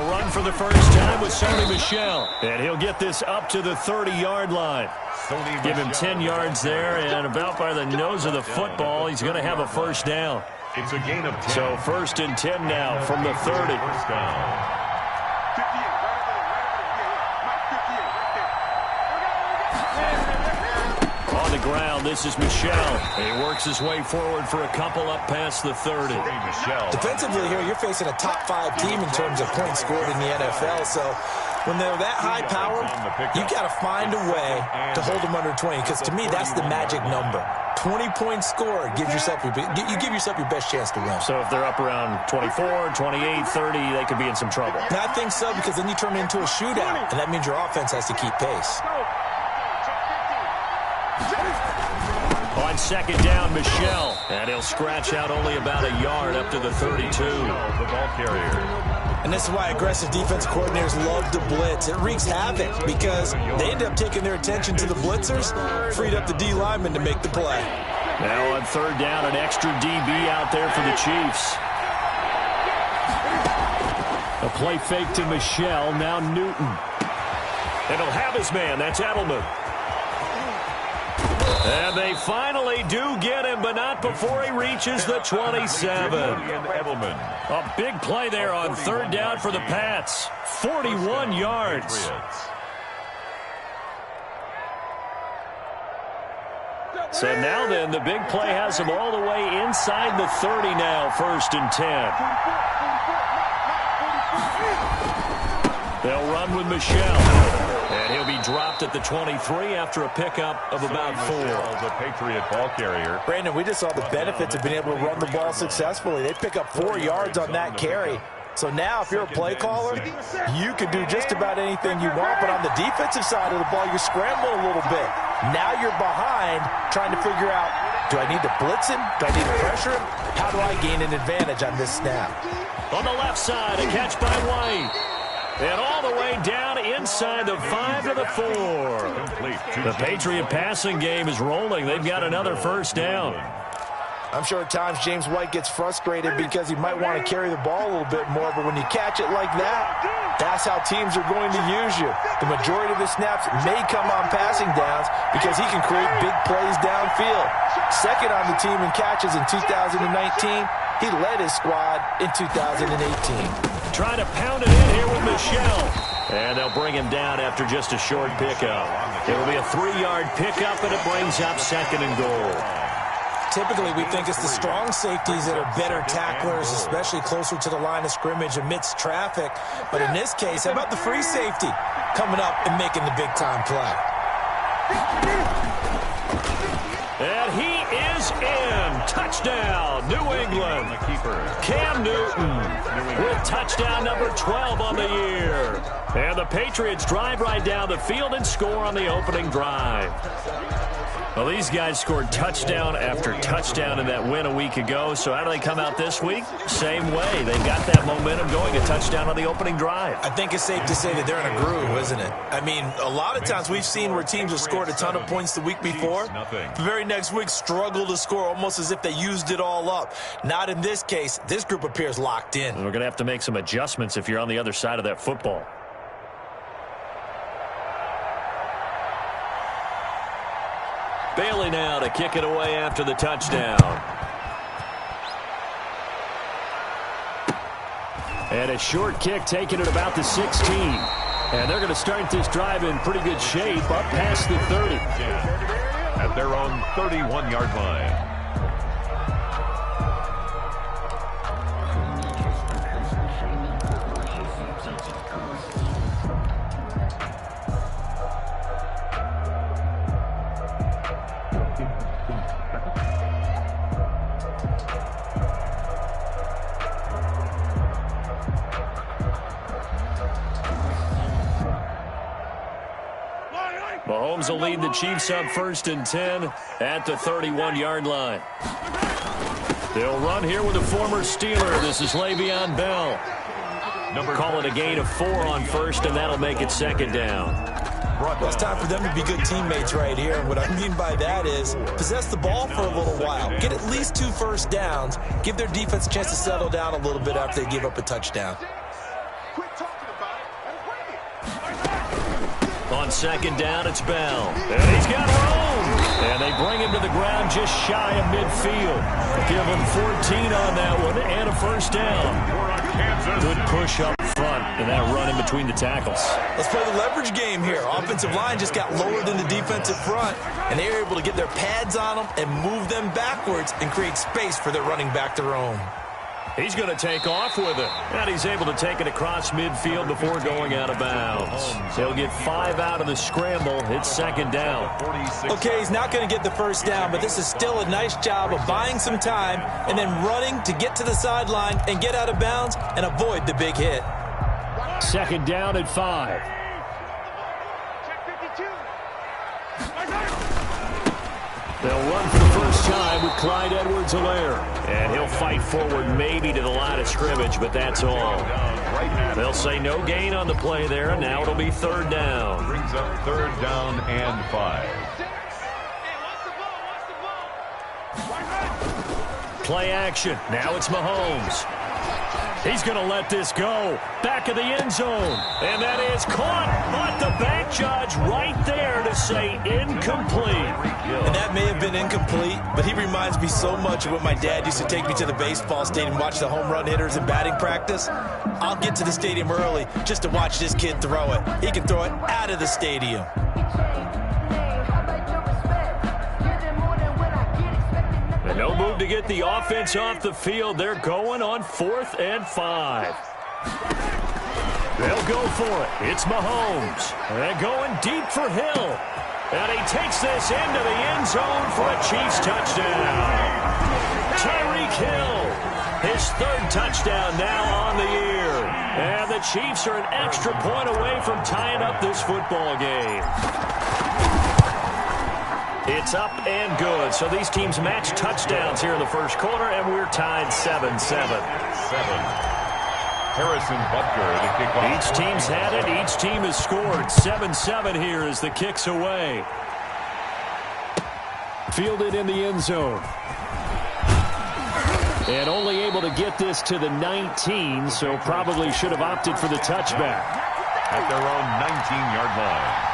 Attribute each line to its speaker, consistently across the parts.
Speaker 1: They'll run for the first time with Sony Michel. And he'll get this up to the 30-yard line. Give him 10 yards there, and about by the nose of the football, he's going to have a first down.
Speaker 2: It's a gain of 10.
Speaker 1: So 1st and 10 now from the 30.
Speaker 2: First down.
Speaker 1: On the ground, this is Michel. He works his way forward for a couple up past the 30.
Speaker 3: Defensively here, you're facing a top-5 team in terms of points scored in the NFL, so when they're that high power, you got to find a way to hold them under 20, because to me, that's the magic number. 20-point score gives yourself you give yourself your best chance to win.
Speaker 1: So if they're up around 24, 28, 30, they could be in some trouble.
Speaker 3: I think so, because then you turn it into a shootout, and that means your offense has to keep pace.
Speaker 1: On 2nd down, Michel. And he'll scratch out only about a yard up to the 32.
Speaker 2: The ball carrier.
Speaker 3: And this is why aggressive defense coordinators love to blitz. It wreaks havoc because they end up taking their attention to the blitzers, freed up the D lineman to make the play.
Speaker 1: Now on 3rd down, an extra DB out there for the Chiefs. A play fake to Michel, now Newton. And he'll have his man, that's Edelman. And they finally do get him, but not before he reaches the 27. A big play there on 3rd down for the Pats. 41 yards. So now then, the big play has him all the way inside the 30 now, 1st and 10. They'll run with Michel. And he'll be dropped at the 23 after a pickup of about 4.
Speaker 2: The Patriot ball carrier.
Speaker 3: Brandon, we just saw the benefits of being able to run the ball successfully. They pick up 4 yards on that carry. So now if you're a play caller, you can do just about anything you want. But on the defensive side of the ball, you're scrambling a little bit. Now you're behind trying to figure out, do I need to blitz him? Do I need to pressure him? How do I gain an advantage on this snap?
Speaker 1: On the left side, a catch by White. And all the way down inside the 5 to the 4. The Patriot passing game is rolling. They've got another first down.
Speaker 3: I'm sure at times James White gets frustrated because he might want to carry the ball a little bit more, but when you catch it like that, that's how teams are going to use you. The majority of the snaps may come on passing downs because he can create big plays downfield. Second on the team in catches in 2019. He led his squad in 2018.
Speaker 1: Trying to pound it in here with Michel. And they'll bring him down after just a short pickup. It'll be a 3-yard pickup, and it brings up 2nd and goal.
Speaker 3: Typically, we think it's the strong safeties that are better tacklers, especially closer to the line of scrimmage amidst traffic. But in this case, how about the free safety coming up and making the big-time play?
Speaker 1: And he is in. Touchdown, New England. Cam Newton with touchdown number 12 on the year. And the Patriots drive right down the field and score on the opening drive. Well, these guys scored touchdown after touchdown in that win a week ago. So how do they come out this week? Same way. They've got that momentum going, a touchdown on the opening drive.
Speaker 3: I think it's safe to say that they're in a groove, isn't it? I mean, a lot of times we've seen where teams have scored a ton of points the week before. The very next week struggle to score almost as if they used it all up. Not in this case. This group appears locked in.
Speaker 1: And we're going to have to make some adjustments if you're on the other side of that football. Bailey now to kick it away after the touchdown. And a short kick taken at about the 16. And they're going to start this drive in pretty good shape up past the 30.
Speaker 2: At their own 31-yard line.
Speaker 1: Mahomes will lead the Chiefs up 1st and 10 at the 31-yard line. They'll run here with a former Steeler. This is Le'Veon Bell. Call it a gain of 4 on 1st, and that'll make it 2nd down.
Speaker 3: Well, it's time for them to be good teammates right here. And what I mean by that is possess the ball for a little while. Get at least 2 first downs. Give their defense a chance to settle down a little bit after they give up a touchdown.
Speaker 1: second down, it's Bell. And he's got room. And they bring him to the ground just shy of midfield. Give him 14 on that one and a first down. Good push up front and that run in between the tackles.
Speaker 3: Let's play the leverage game here. Offensive line just got lower than the defensive front, and they were able to get their pads on them and move them backwards and create space for their running back to roam.
Speaker 1: He's going to take off with it. And he's able to take it across midfield before going out of bounds. He'll get 5 out of the scramble. It's second down.
Speaker 3: Okay, he's not going to get the first down, but this is still a nice job of buying some time and then running to get to the sideline and get out of bounds and avoid the big hit.
Speaker 1: Second down at 5. They'll run for the first time with Clyde Edwards-Helaire. And he'll fight forward maybe to the line of scrimmage, but that's all. They'll say no gain on the play there, and now it'll be third down.
Speaker 2: Brings up third down and 5.
Speaker 1: Play action. Now it's Mahomes. He's going to let this go. Back of the end zone. And that is caught. But the back judge right there to say incomplete.
Speaker 3: And that may have been incomplete, but he reminds me so much of when my dad used to take me to the baseball stadium and watch the home run hitters in batting practice. I'll get to the stadium early just to watch this kid throw it. He can throw it out of the stadium.
Speaker 1: No move to get the offense off the field. They're going on 4th and 5. They'll go for it. It's Mahomes. They're going deep for Hill. And he takes this into the end zone for a Chiefs touchdown. Tyreek Hill, his 3rd touchdown now on the year. And the Chiefs are an extra point away from tying up this football game. It's up and good. So these teams match touchdowns here in the first quarter, and we're tied 7-7.
Speaker 2: Harrison Butker to kick off.
Speaker 1: Each team's had it. Each team has scored. 7-7 here as the kick's away. Fielded in the end zone. And only able to get this to the 19, so probably should have opted for the touchback.
Speaker 2: At their own 19-yard line.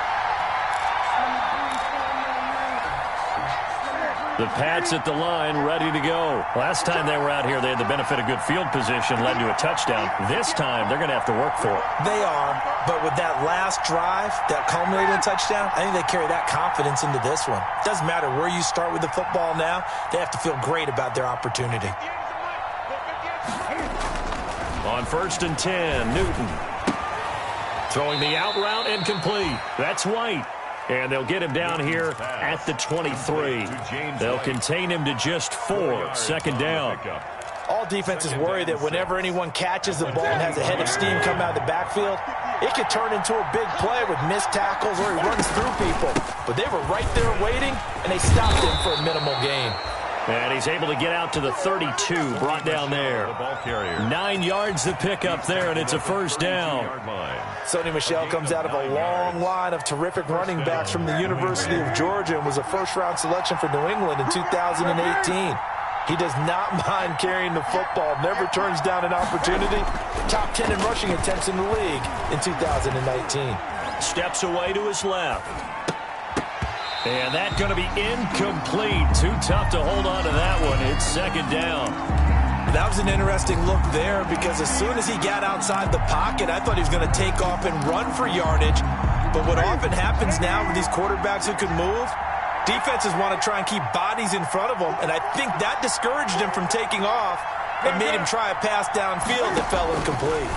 Speaker 1: The Pats at the line, ready to go. Last time they were out here, they had the benefit of good field position, led to a touchdown. This time, they're going to have to work for it.
Speaker 3: They are, but with that last drive, that culminating touchdown, I think they carry that confidence into this one. Doesn't matter where you start with the football now, they have to feel great about their opportunity.
Speaker 1: On 1st and 10, Newton. Throwing the out route incomplete. That's White. And they'll get him down here at the 23. They'll contain him to just 4. Second down.
Speaker 3: All defenses worry that whenever anyone catches the ball and has a head of steam come out of the backfield, it could turn into a big play with missed tackles or he runs through people. But they were right there waiting, and they stopped him for a minimal gain.
Speaker 1: And he's able to get out to the 32, brought down there. 9 yards to pick up there, and it's a first down.
Speaker 3: Sonny Michel comes out of a long line of terrific running backs from the University of Georgia and was a first-round selection for New England in 2018. He does not mind carrying the football, never turns down an opportunity. Top 10 in rushing attempts in the league in 2019.
Speaker 1: Steps away to his left. And that's going to be incomplete. Too tough to hold on to that one. It's second down.
Speaker 3: That was an interesting look there because as soon as he got outside the pocket, I thought he was going to take off and run for yardage. But what often happens now with these quarterbacks who can move, defenses want to try and keep bodies in front of them, and I think that discouraged him from taking off and made him try a pass downfield that fell incomplete.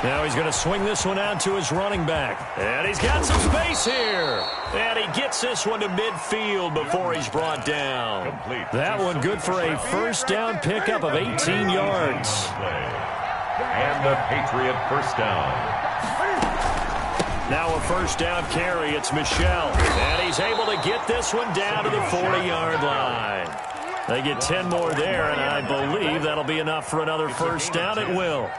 Speaker 1: Now he's going to swing this one out to his running back. And he's got some space here. And he gets this one to midfield before he's brought down. That one good for a first down pickup of 18 yards.
Speaker 2: And the Patriot first down.
Speaker 1: Now a first down carry. It's Michel. And he's able to get this one down to the 40-yard line. They get 10 more there, and I believe that'll be enough for another first down. It will.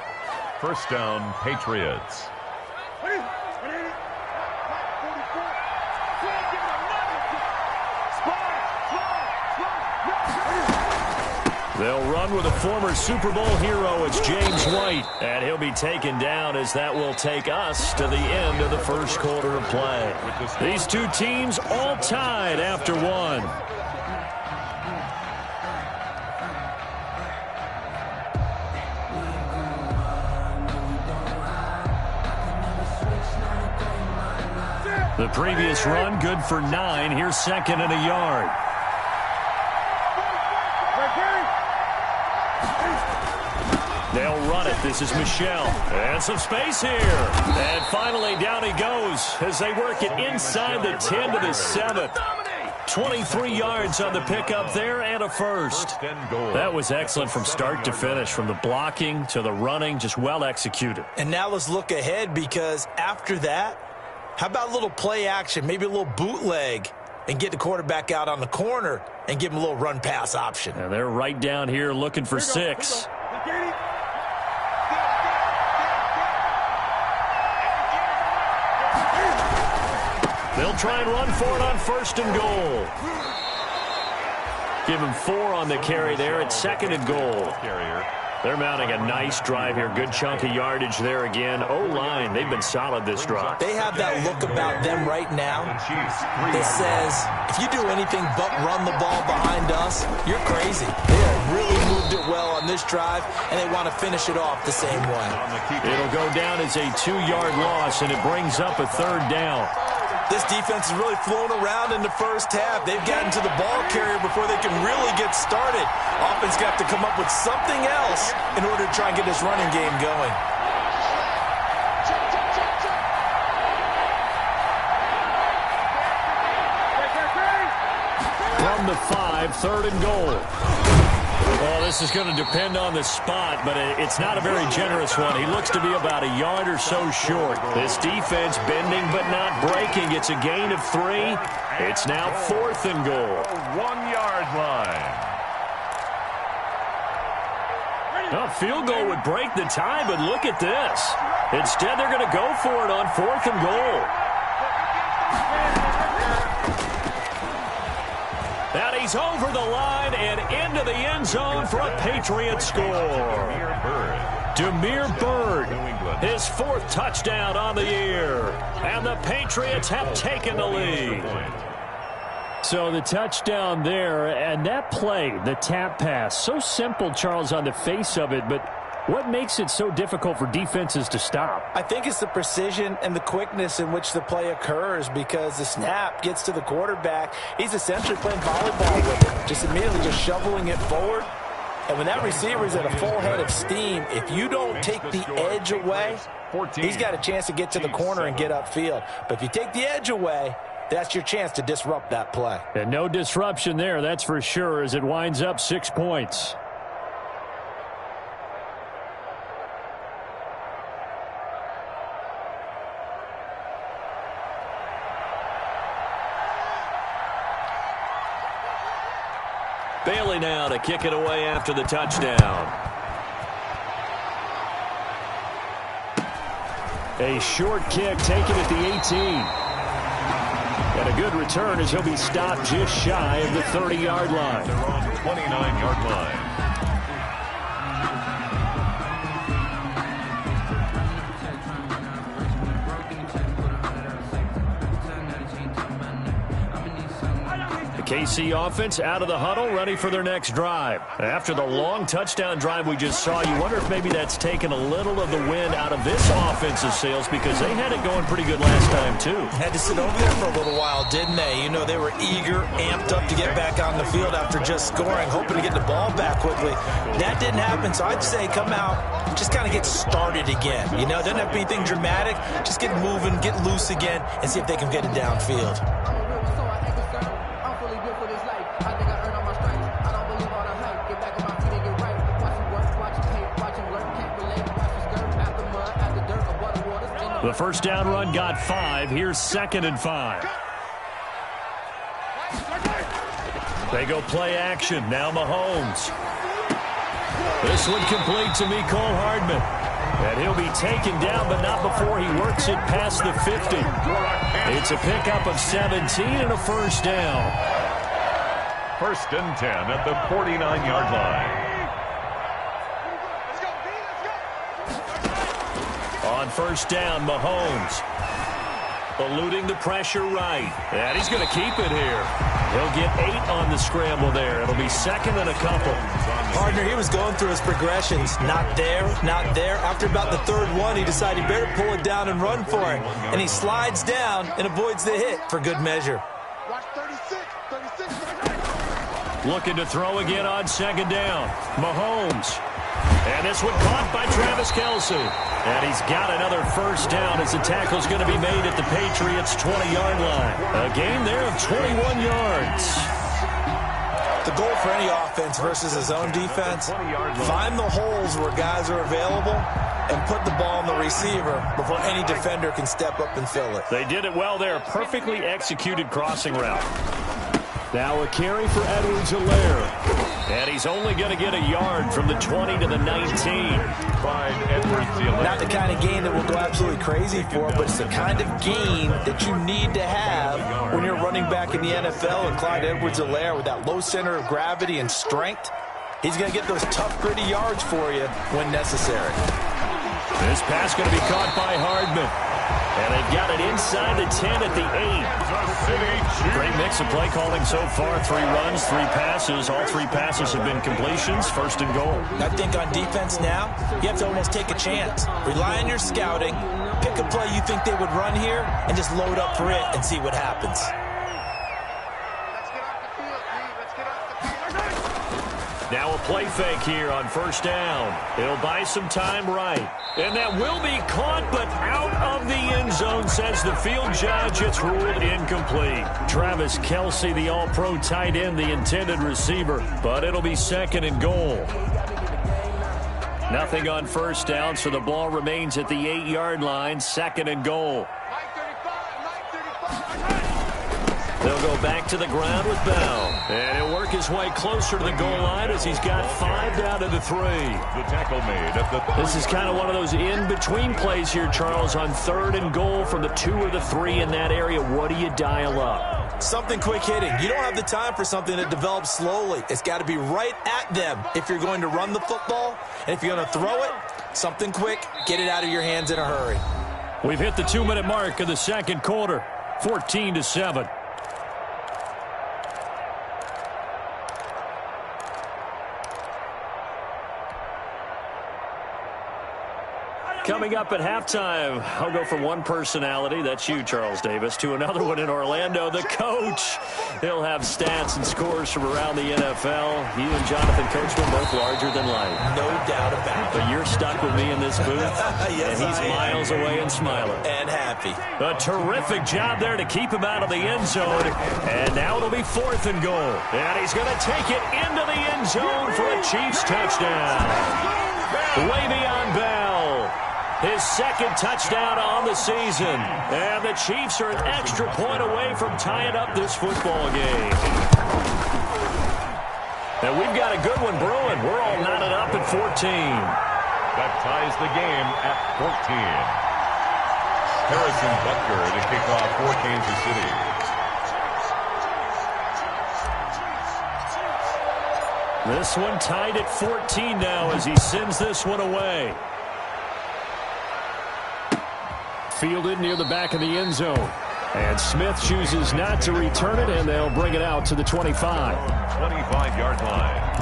Speaker 2: First down, Patriots.
Speaker 1: They'll run with a former Super Bowl hero. It's James White. And he'll be taken down as that will take us to the end of the first quarter of play. These two teams all tied after one. The previous run good for 9. Here's second and a yard. They'll run it. This is Michelle. And some space here. And finally down he goes as they work it inside the 10 to the 7. 23 yards on the pickup there and a first. That was excellent from start to finish, from the blocking to the running, just well executed.
Speaker 3: And now let's look ahead, because after that, how about a little play action, maybe a little bootleg, and get the quarterback out on the corner and give him a little run-pass option.
Speaker 1: And they're right down here looking for 6. They'll try and run for it on first and goal. Give him 4 on the carry there. It's second and goal. They're mounting a nice drive here. Good chunk of yardage there again. O-line, they've been solid this drive.
Speaker 3: They have that look about them right now that says, if you do anything but run the ball behind us, you're crazy. They have really moved it well on this drive, and they want to finish it off the same way.
Speaker 1: It'll go down as a 2-yard loss, and it brings up a third down.
Speaker 3: This defense is really flown around in the first half. They've gotten to the ball carrier before they can really get started. Offense got to come up with something else in order to try and get this running game going.
Speaker 1: From the 5, third and goal. Well, this is going to depend on the spot, but it's not a very generous one. He looks to be about a yard or so short. This defense bending but not breaking. It's a gain of 3. It's now 4th and goal.
Speaker 2: 1-yard line.
Speaker 1: A field goal would break the tie, but look at this. Instead, they're going to go for it on 4th and goal. And he's over the line and into the end zone for a Patriot score. Demir Bird, his 4th touchdown on the year. And the Patriots have taken the lead. So the touchdown there, and that play, the tap pass, so simple, Charles, on the face of it, but what makes it so difficult for defenses to stop?
Speaker 3: I think it's the precision and the quickness in which the play occurs, because the snap gets to the quarterback. He's essentially playing volleyball with it, just immediately just shoveling it forward. And when that receiver is at a full head of steam, if you don't take the edge away, he's got a chance to get to the corner and get upfield. But if you take the edge away, that's your chance to disrupt that play.
Speaker 1: And no disruption there, that's for sure, as it winds up 6 points. Bailey now to kick it away after the touchdown. A short kick taken at the 18. And a good return as he'll be stopped just shy of the 30-yard line.
Speaker 2: They're on the 29-yard line.
Speaker 1: KC offense out of the huddle, ready for their next drive. After the long touchdown drive we just saw, you wonder if maybe that's taken a little of the wind out of this offensive sails, because they had it going pretty good last time too.
Speaker 3: Had to sit over there for a little while, didn't they? You know, they were eager, amped up to get back on the field after just scoring, hoping to get the ball back quickly. That didn't happen, so I'd say come out, just kind of get started again. You know, it doesn't have to be anything dramatic. Just get moving, get loose again, and see if they can get it downfield.
Speaker 1: The first down run got 5. Here's 2nd and 5. They go play action. Now Mahomes. This one complete to Mecole Hardman. And he'll be taken down, but not before he works it past the 50. It's a pickup of 17 and a first down.
Speaker 2: 1st and 10 at the 49-yard line.
Speaker 1: on first down. Mahomes eluding the pressure right. And he's going to keep it here. He'll get 8 on the scramble there. It'll be second and a couple.
Speaker 3: Partner, he was going through his progressions. Not there, not there. After about the third one, he decided he better pull it down and run for it. And he slides down and avoids the hit for good measure.
Speaker 1: Looking to throw again on second down. Mahomes. And this one caught by Travis Kelce. And he's got another first down as the tackle's going to be made at the Patriots' 20-yard line. A gain there of 21 yards.
Speaker 3: The goal for any offense versus his own defense, find the holes where guys are available and put the ball on the receiver before any defender can step up and fill it.
Speaker 1: They did it well there. Perfectly executed crossing route. Now a carry for Edwards-Helaire. And he's only going to get a yard from the 20 to the 19.
Speaker 3: Not the kind of game that we'll go absolutely crazy for, but it's the kind of game that you need to have when you're running back in the NFL. And Clyde Edwards-Helaire with that low center of gravity and strength, he's going to get those tough, gritty yards for you when necessary.
Speaker 1: This pass going to be caught by Hardman. And they've got it inside the 10 at the 8. Great mix of play calling so far. 3 runs, 3 passes. All 3 passes have been completions. First and goal.
Speaker 3: I think on defense now, you have to almost take a chance. Rely on your scouting. Pick a play you think they would run here and just load up for it and see what happens.
Speaker 1: Now a play fake here on first down. He'll buy some time right. And that will be caught, but out of the end zone, says the field judge. It's ruled incomplete. Travis Kelce, the all-pro tight end, the intended receiver. But it'll be second and goal. Nothing on first down, so the ball remains at the 8-yard line. Second and goal. They'll go back to the ground with Bell. And he'll work his way closer to the goal line as he's got 5 down to the 3.
Speaker 2: The tackle made at the 3.
Speaker 1: This is kind of one of those in-between plays here, Charles, on third and goal from the 2 or the 3 in that area. What do you dial up?
Speaker 3: Something quick hitting. You don't have the time for something that develops slowly. It's got to be right at them if you're going to run the football. And if you're going to throw it, something quick, get it out of your hands in a hurry.
Speaker 1: We've hit the 2-minute mark of the second quarter. 14-7. Coming up at halftime, I'll go from one personality, that's you, Charles Davis, to another one in Orlando, the coach. He'll have stats and scores from around the NFL. You and Jonathan Coachman both larger than life.
Speaker 3: No doubt about it.
Speaker 1: But you're stuck with me in this booth,
Speaker 3: yes,
Speaker 1: and he's miles away and smiling.
Speaker 3: And happy.
Speaker 1: A terrific job there to keep him out of the end zone. And now it'll be 4th and goal. And he's going to take it into the end zone for a Chiefs touchdown. Le'Veon Bell. His second touchdown on the season. And the Chiefs are an extra point away from tying up this football game. And we've got a good one brewing. We're all knotted up at 14.
Speaker 2: That ties the game at 14. Harrison Butker to kick off for Kansas City.
Speaker 1: This one tied at 14 now as he sends this one away. Fielded near the back of the end zone. And Smith chooses not to return it, and they'll bring it out to the 25.
Speaker 2: 25-yard line.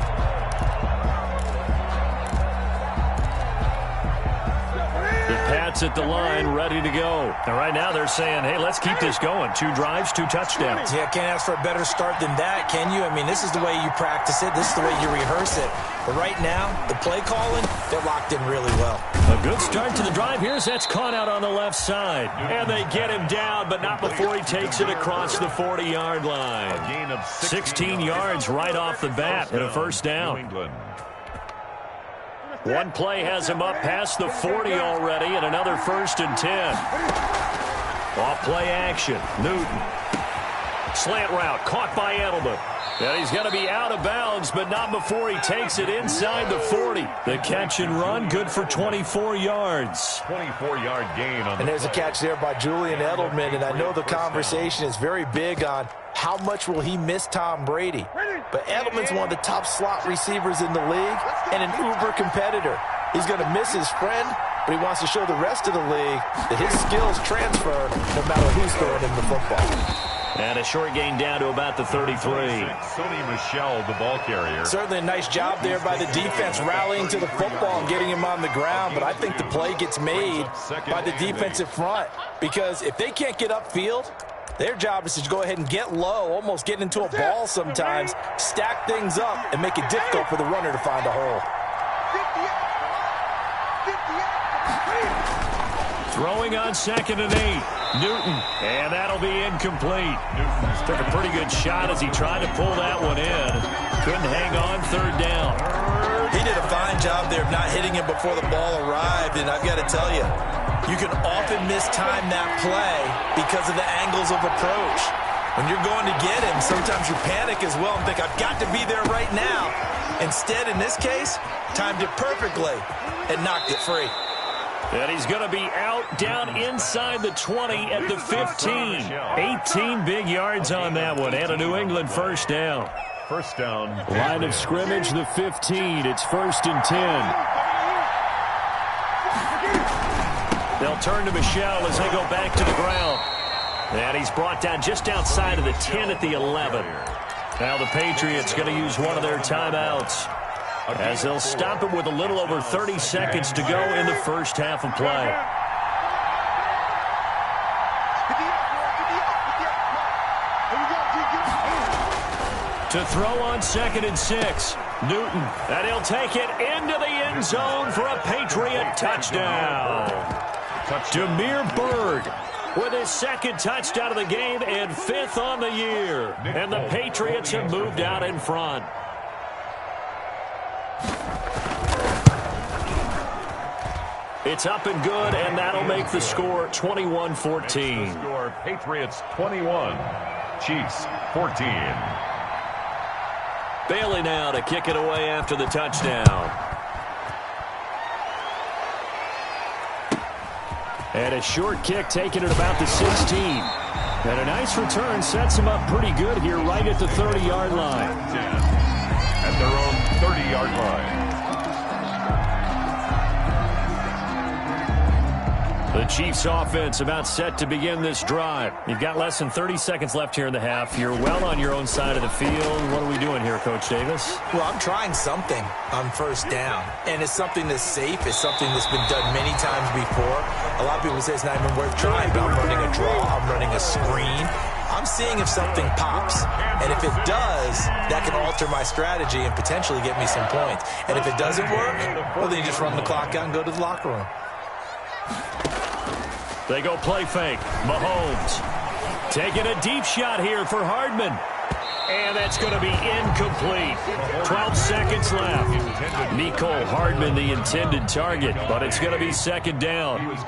Speaker 1: The Pats at the line, ready to go. And right now they're saying, hey, let's keep this going. 2 drives, 2 touchdowns.
Speaker 3: Yeah, can't ask for a better start than that, can you? I mean, this is the way you practice it. This is the way you rehearse it. But right now, the play calling, they're locked in really well.
Speaker 1: A good start to the drive. Here's that's caught out on the left side. And they get him down, but not before he takes it across the 40-yard line.
Speaker 2: A gain of
Speaker 1: 16 yards right off the bat and a first down. One play has him up past the 40 already, and another 1st and 10. Off play action. Newton. Slant route caught by Edelman. And he's going to be out of bounds, but not before he takes it inside the 40. The catch and run, good for 24 yards.
Speaker 2: 24-yard gain on
Speaker 3: and there's a catch there by Julian Edelman, and I know the conversation is very big on how much will he miss Tom Brady. But Edelman's one of the top slot receivers in the league and an uber competitor. He's going to miss his friend, but he wants to show the rest of the league that his skills transfer no matter who's throwing him the football.
Speaker 1: And a short gain down to about the 33.
Speaker 2: Sonny Michel, the ball carrier.
Speaker 3: Certainly a nice job there by the defense rallying to the football and getting him on the ground, but I think the play gets made by the defensive front because if they can't get upfield, their job is to go ahead and get low, almost get into a ball sometimes, stack things up, and make it difficult for the runner to find a hole.
Speaker 1: Throwing on 2nd and 8. Newton, and that'll be incomplete. Newton took a pretty good shot as he tried to pull that one in. Couldn't hang on 3rd down.
Speaker 3: He did a fine job there of not hitting him before the ball arrived, and I've got to tell you, you can often mistime that play because of the angles of approach. When you're going to get him, sometimes you panic as well and think, I've got to be there right now. Instead, in this case, timed it perfectly and knocked it free.
Speaker 1: And he's going to be out down inside the 20 at the 15. 18 big yards on that one, and a New England first down.
Speaker 2: First down.
Speaker 1: Line of scrimmage, the 15. It's 1st and 10. They'll turn to Michel as they go back to the ground. And he's brought down just outside of the 10 at the 11. Now the Patriots going to use one of their timeouts as they'll stop it with a little over 30 seconds to go in the first half of play. To throw on 2nd and 6. Newton, and he'll take it into the end zone for a Patriot touchdown. Damiere Byrd with his 2nd touchdown of the game and 5th on the year. And the Patriots have moved out in front. It's up and good, and that'll make the score 21-14.
Speaker 2: Score Patriots 21, Chiefs 14.
Speaker 1: Bailey now to kick it away after the touchdown. And a short kick taken at about the 16. And a nice return sets him up pretty good here right at the 30-yard line.
Speaker 2: 10 at their own 30-yard line.
Speaker 1: The Chiefs offense about set to begin this drive. You've got less than 30 seconds left here in the half. You're well on your own side of the field. What are we doing here, Coach Davis?
Speaker 3: Well, I'm trying something on 1st down, and it's something that's safe. It's something that's been done many times before. A lot of people say it's not even worth trying, but I'm running a draw. I'm running a screen. I'm seeing if something pops, and if it does, that can alter my strategy and potentially get me some points. And if it doesn't work, well, then you just run the clock out and go to the locker room.
Speaker 1: They go play fake. Mahomes taking a deep shot here for Hardman. And that's going to be incomplete. 12 seconds left. Mecole Hardman, the intended target, but it's going to be 2nd down.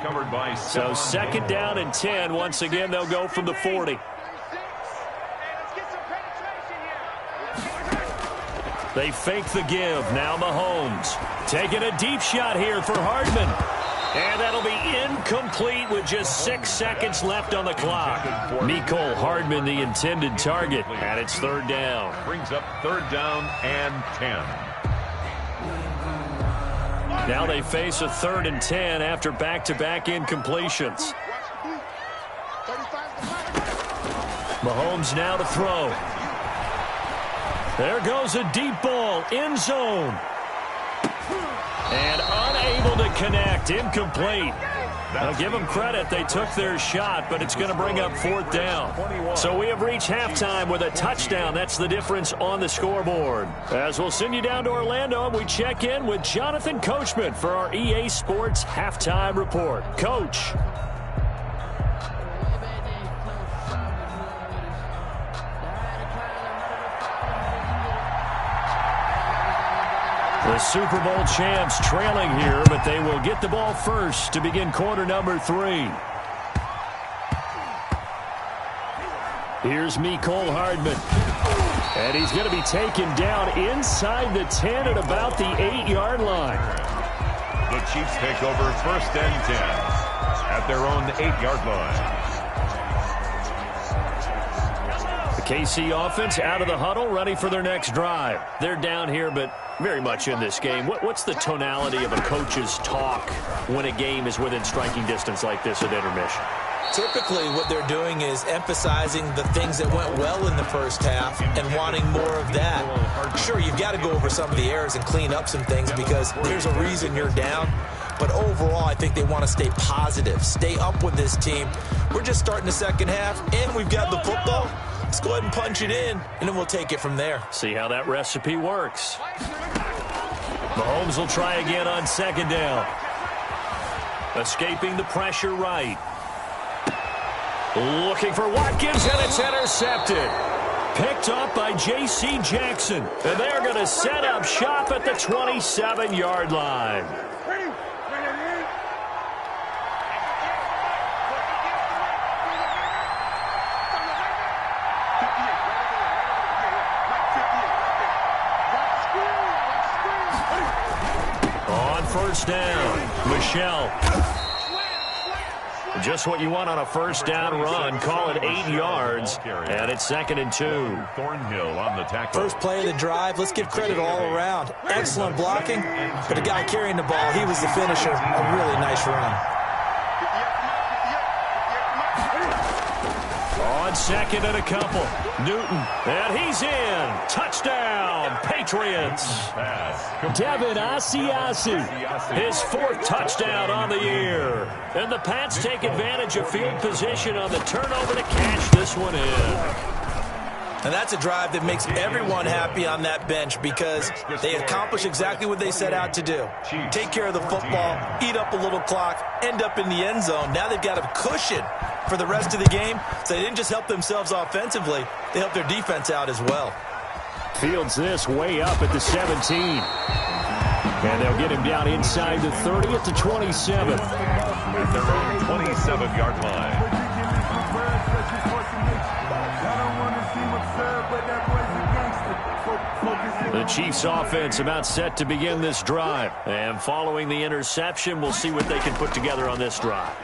Speaker 1: So 2nd down and 10. Once again, they'll go from the 40. They fake the give. Now Mahomes taking a deep shot here for Hardman. And that'll be incomplete with just 6 seconds left on the clock. Mecole Hardman, the intended target, and it's 3rd down.
Speaker 2: Brings up 3rd down and 10.
Speaker 1: Now they face a 3rd and 10 after back-to-back incompletions. Mahomes now to throw. There goes a deep ball, end zone. And unable to connect, incomplete. Now give them credit, they took their shot, but it's going to bring up 4th down. So we have reached halftime with a touchdown. That's the difference on the scoreboard. As we'll send you down to Orlando, we check in with Jonathan Coachman for our EA Sports Halftime Report. Coach. The Super Bowl champs trailing here, but they will get the ball first to begin quarter number 3. Here's Mecole Hardman. And he's going to be taken down inside the 10 at about the 8-yard line.
Speaker 2: The Chiefs take over 1st and 10 at their own 8-yard line.
Speaker 1: KC offense out of the huddle, ready for their next drive. They're down here, but very much in this game. What's the tonality of a coach's talk when a game is within striking distance like this at intermission?
Speaker 3: Typically, what they're doing is emphasizing the things that went well in the first half and wanting more of that. Sure, you've got to go over some of the errors and clean up some things because there's a reason you're down. But overall, I think they want to stay positive, stay up with this team. We're just starting the second half, and we've got the football. Let's go ahead and punch it in, and then we'll take it from there.
Speaker 1: See how that recipe works. Mahomes will try again on second down. Escaping the pressure right. Looking for Watkins, and it's intercepted. Picked up by J.C. Jackson. And they're going to set up shop at the 27-yard line. On first down, Michelle. Just what you want on a first down run. Call it 8 yards, and it's 2nd and 2.
Speaker 2: Thornhill on the tackle.
Speaker 3: First play of the drive. Let's give credit all around. Excellent blocking, but the guy carrying the ball, he was the finisher. A really nice run.
Speaker 1: On second and a couple, Newton, and he's in. Touchdown, Patriots. Devin Asiasi, his 4th touchdown on the year. And the Pats take advantage of field position on the turnover to cash this one in.
Speaker 3: And that's a drive that makes everyone happy on that bench because they accomplish exactly what they set out to do. Take care of the football, eat up a little clock, end up in the end zone. Now they've got a cushion for the rest of the game. So they didn't just help themselves offensively, they helped their defense out as well.
Speaker 1: Fields this way up at the 17. And they'll get him down inside the 30 at the 27.
Speaker 2: At their own 27-yard line.
Speaker 1: The Chiefs offense about set to begin this drive. And following the interception, we'll see what they can put together on this drive.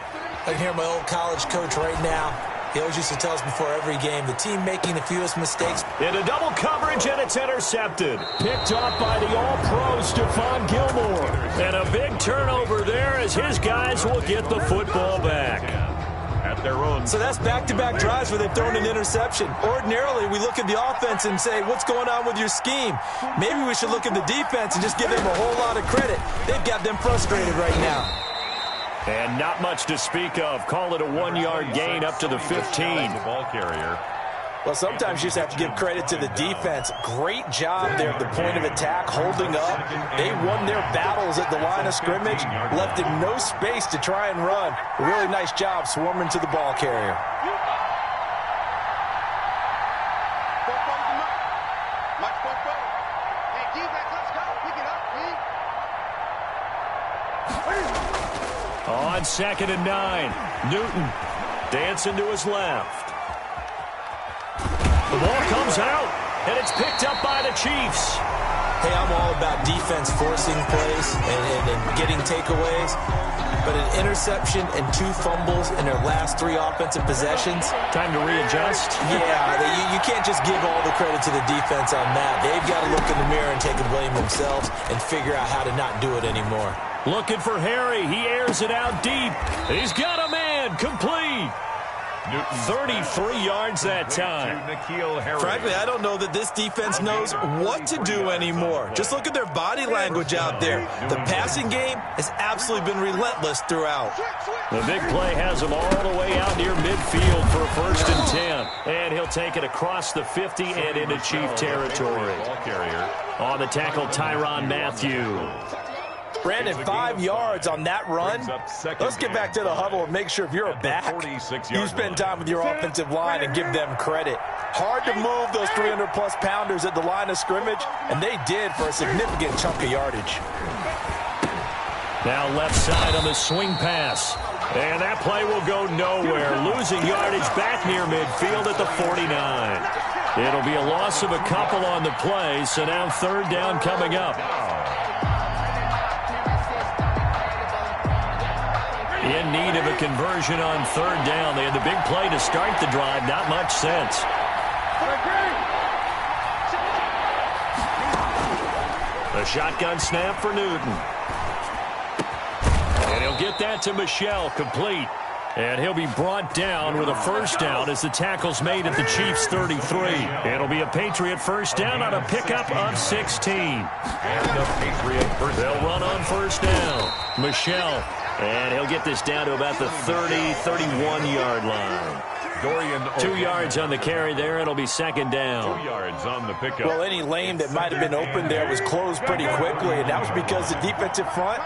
Speaker 3: I can hear my old college coach right now. He always used to tell us before every game, the team making the fewest mistakes.
Speaker 1: Into double coverage, and it's intercepted. Picked up by the all-pro Stephon Gilmore. And a big turnover there as his guys will get the football back.
Speaker 2: At their own.
Speaker 3: So that's back-to-back drives where they've thrown an interception. Ordinarily, we look at the offense and say, what's going on with your scheme? Maybe we should look at the defense and just give them a whole lot of credit. They've got them frustrated right now.
Speaker 1: And not much to speak of. Call it a 1-yard gain up to the 15.
Speaker 2: The ball carrier.
Speaker 3: Well, sometimes you just have to give credit to the defense. Great job there at the point of attack, holding up. They won their battles at the line of scrimmage, left him no space to try and run. A really nice job swarming to the ball carrier.
Speaker 1: On 2nd and 9, Newton dancing to his left. The ball comes out, and it's picked up by the Chiefs.
Speaker 3: Hey, I'm all about defense forcing plays and getting takeaways. But an interception and 2 fumbles in their last 3 offensive possessions.
Speaker 1: Time to readjust.
Speaker 3: Yeah, you can't just give all the credit to the defense on that. They've got to look in the mirror and take the blame themselves and figure out how to not do it anymore.
Speaker 1: Looking for Harry. He airs it out deep. He's got a man. Complete. 33 yards that time.
Speaker 3: Frankly, I don't know that this defense knows what to do anymore. Just look at their body language out there. The passing game has absolutely been relentless throughout.
Speaker 1: The big play has him all the way out near midfield for a 1st and 10. And he'll take it across the 50 and into Chief territory. On the tackle, Tyrann Mathieu.
Speaker 3: Brandon, 5 yards on that run. Let's get back to the huddle and make sure if you're a back, you spend time with your offensive line and give them credit. Hard to move those 300-plus pounders at the line of scrimmage, and they did for a significant chunk of yardage.
Speaker 1: Now left side on the swing pass. And that play will go nowhere. Losing yardage back near midfield at the 49. It'll be a loss of a couple on the play, so now 3rd down coming up. In need of a conversion on 3rd down. They had the big play to start the drive. Not much sense. A shotgun snap for Newton. And he'll get that to Michel, complete. And he'll be brought down with a first down as the tackle's made at the Chiefs' 33. It'll be a Patriot first down on a pickup of 16.
Speaker 2: And the Patriot first
Speaker 1: They'll
Speaker 2: down.
Speaker 1: run on first down. Michel. And he'll get this down to about the 30, 31-yard line.
Speaker 2: Dorian
Speaker 1: 2 yards on the carry there. It'll be second down.
Speaker 2: 2 yards on the pickup.
Speaker 3: Well, any lane that might have been open there was closed pretty quickly, and that was because the defensive front,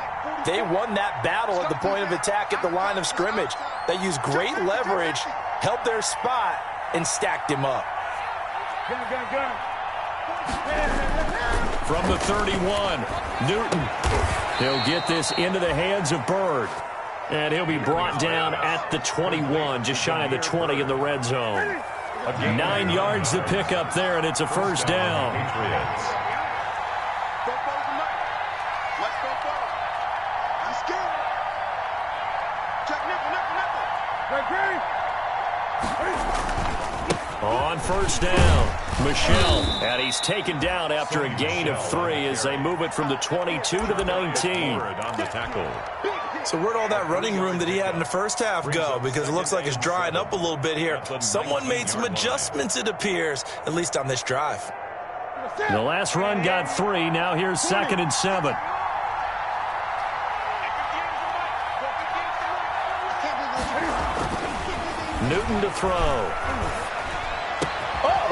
Speaker 3: they won that battle at the point of attack at the line of scrimmage. They used great leverage, held their spot, and stacked him up.
Speaker 1: From the 31, Newton. He'll get this into the hands of Bird. And he'll be brought down at the 21, just shy of the 20 in the red zone. 9 yards to pick up there, and it's a first down.
Speaker 2: Patriots.
Speaker 1: On first down, Michel. And he's taken down after a gain of 3 as they move it from the 22 to the 19.
Speaker 2: On the tackle.
Speaker 3: So where'd all that running room that he had in the first half go? Because it looks like it's drying up a little bit here. Someone made some adjustments, it appears, at least on this drive.
Speaker 1: The last run got 3. Now here's 2nd and 7. Newton to throw.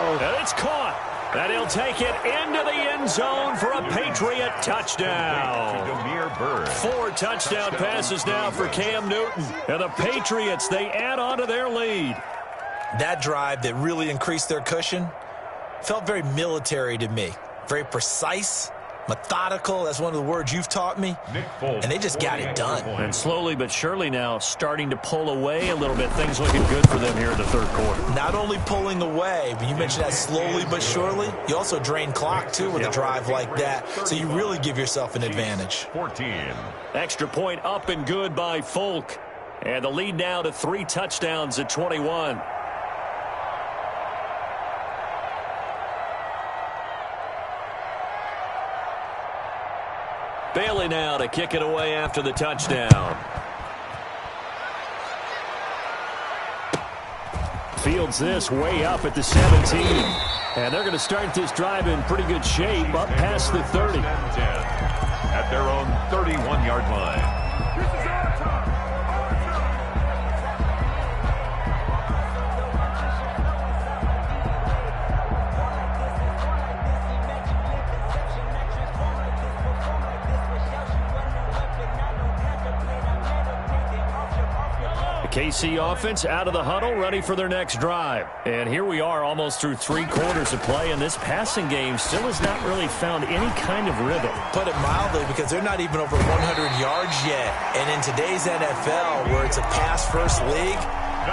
Speaker 1: And it's caught. And he'll take it into the end zone for a Patriot touchdown.
Speaker 2: Demir Bird.
Speaker 1: 4 touchdown passes now for Cam Newton. And the Patriots, they add on to their lead.
Speaker 3: That drive that really increased their cushion felt very military to me. Very precise, methodical. That's one of the words you've taught me. And they just got it done.
Speaker 1: And slowly but surely now starting to pull away a little bit. Things looking good for them here in the third quarter.
Speaker 3: Not only pulling away, but you mentioned that slowly but surely. You also drain clock, too, with a drive like that. So you really give yourself an advantage.
Speaker 2: 14.
Speaker 1: Extra point up and good by Folk. And the lead now to 3 touchdowns at 21. Bailey now to kick it away after the touchdown. Fields this way up at the 17. And they're going to start this drive in pretty good shape up past the 30.
Speaker 2: 10 at their own 31-yard line.
Speaker 1: KC offense out of the huddle, ready for their next drive. And here we are almost through 3 quarters of play, and this passing game still has not really found any kind of rhythm.
Speaker 3: Put it mildly, because they're not even over 100 yards yet. And in today's NFL, where it's a pass-first league,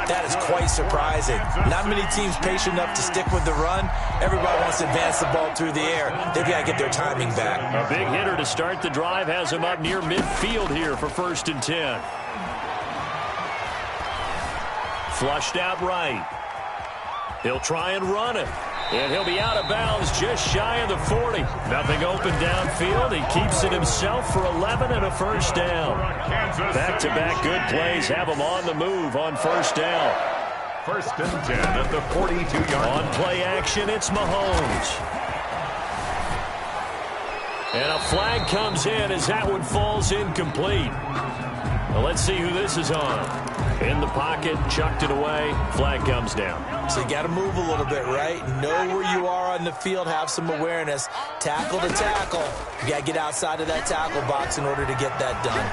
Speaker 3: that is quite surprising. Not many teams patient enough to stick with the run. Everybody wants to advance the ball through the air. They've got to get their timing back.
Speaker 1: A big hitter to start the drive has him up near midfield here for 1st and 10. Flushed out right. He'll try and run it. And he'll be out of bounds just shy of the 40. Nothing open downfield. He keeps it himself for 11 and a first down. Back-to-back good plays have him on the move on first down.
Speaker 2: 1st and 10 at the 42-yard line.
Speaker 1: On play action, it's Mahomes. And a flag comes in as that one falls incomplete. Well, let's see who this is on. In the pocket, chucked it away, flag comes down.
Speaker 3: So you got to move a little bit, right? Know where you are on the field, have some awareness. Tackle to tackle. You got to get outside of that tackle box in order to get that done.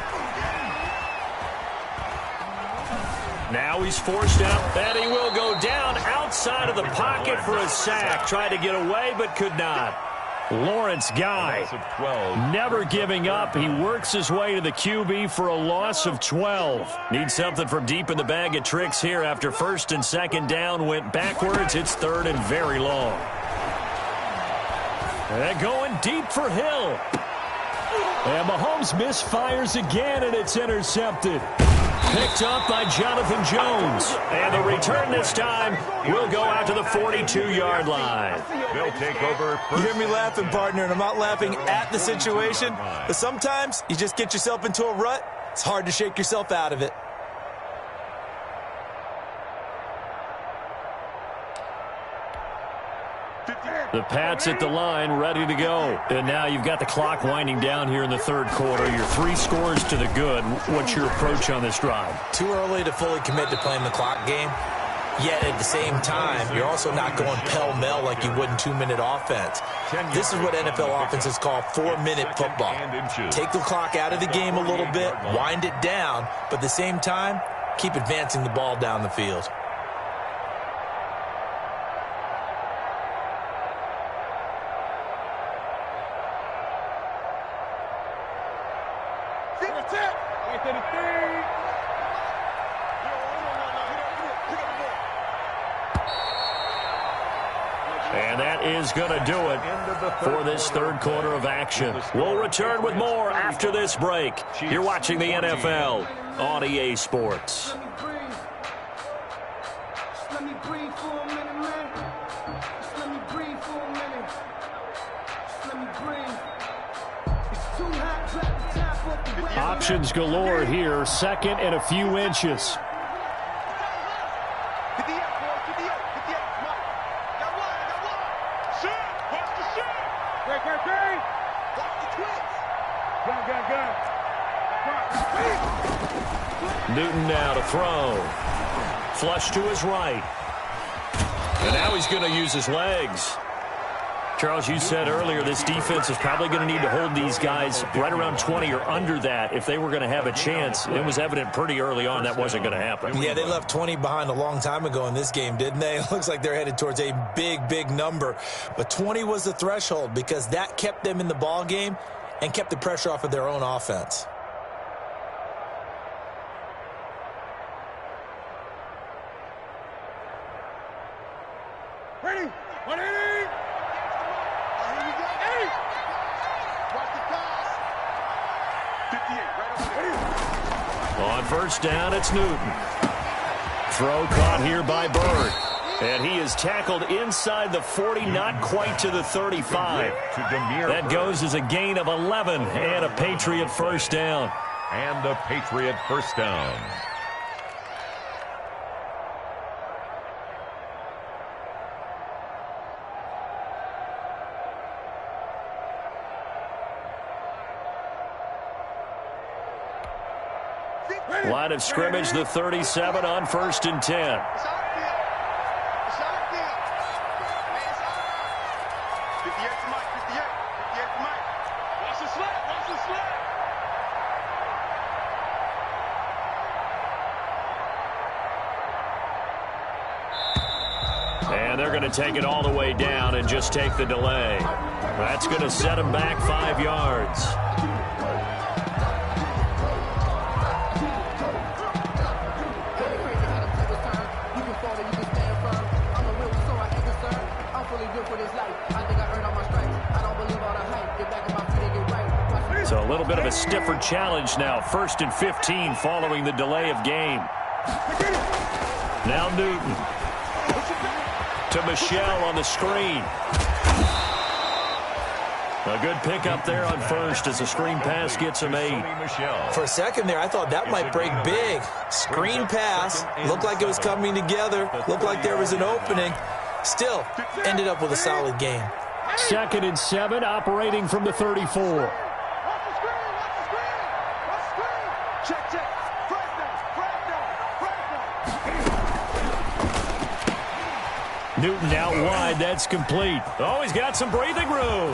Speaker 1: Now he's forced out, and he will go down outside of the pocket for a sack. Tried to get away, but could not. Lawrence Guy, never giving up. He works his way to the QB for a loss of 12. Needs something from deep in the bag of tricks here after 1st and 2nd down went backwards. It's 3rd and very long. And going deep for Hill. And Mahomes misfires again, and it's intercepted. Picked up by Jonathan Jones. And the return this time will go out to the 42-yard line.
Speaker 2: They'll take over.
Speaker 3: You hear me laughing, partner, and I'm not laughing at the situation. But sometimes you just get yourself into a rut. It's hard to shake yourself out of it.
Speaker 1: The Pats at the line, ready to go. And now you've got the clock winding down here in the third quarter. You're 3 scores to the good. What's your approach on this drive?
Speaker 3: Too early to fully commit to playing the clock game. Yet at the same time, you're also not going pell-mell like you would in 2-minute offense. This is what NFL offenses call 4-minute football. Take the clock out of the game a little bit, wind it down, but at the same time, keep advancing the ball down the field.
Speaker 1: And that is going to do it for this third quarter of action. We'll return with more after this break. You're watching the NFL on EA Sports. Options galore here. Second and a few inches. Newton now to throw. Flush to his right. And now he's going to use his legs. Charles, you said earlier this defense is probably going to need to hold these guys right around 20 or under that if they were going to have a chance. It was evident pretty early on that wasn't going to happen.
Speaker 3: Yeah, they left 20 behind a long time ago in this game, didn't they? It looks like they're headed towards a big, big number. But 20 was the threshold because that kept them in the ball game and kept the pressure off of their own offense.
Speaker 4: Ready? 180!
Speaker 1: On first down, it's Newton. Throw caught here by Bird. And he is tackled inside the 40, not quite to the 35. That goes as a gain of 11 and a Patriot first down.
Speaker 2: And a Patriot first down.
Speaker 1: Line of scrimmage, the 37 on first and 10. And they're going to take it all the way down and just take the delay. That's going to set them back 5 yards. So a little bit of a stiffer challenge now. First and 15 following the delay of game. Now Newton. To Michelle on the screen. A good pickup there on first as the screen pass gets him 8.
Speaker 3: For a second there, I thought that might break big. Screen pass. Looked like it was coming together. Looked like there was an opening. Still, ended up with a solid game.
Speaker 1: Second and 7, operating from the 34. Newton out wide. That's complete. Oh, he's got some breathing room.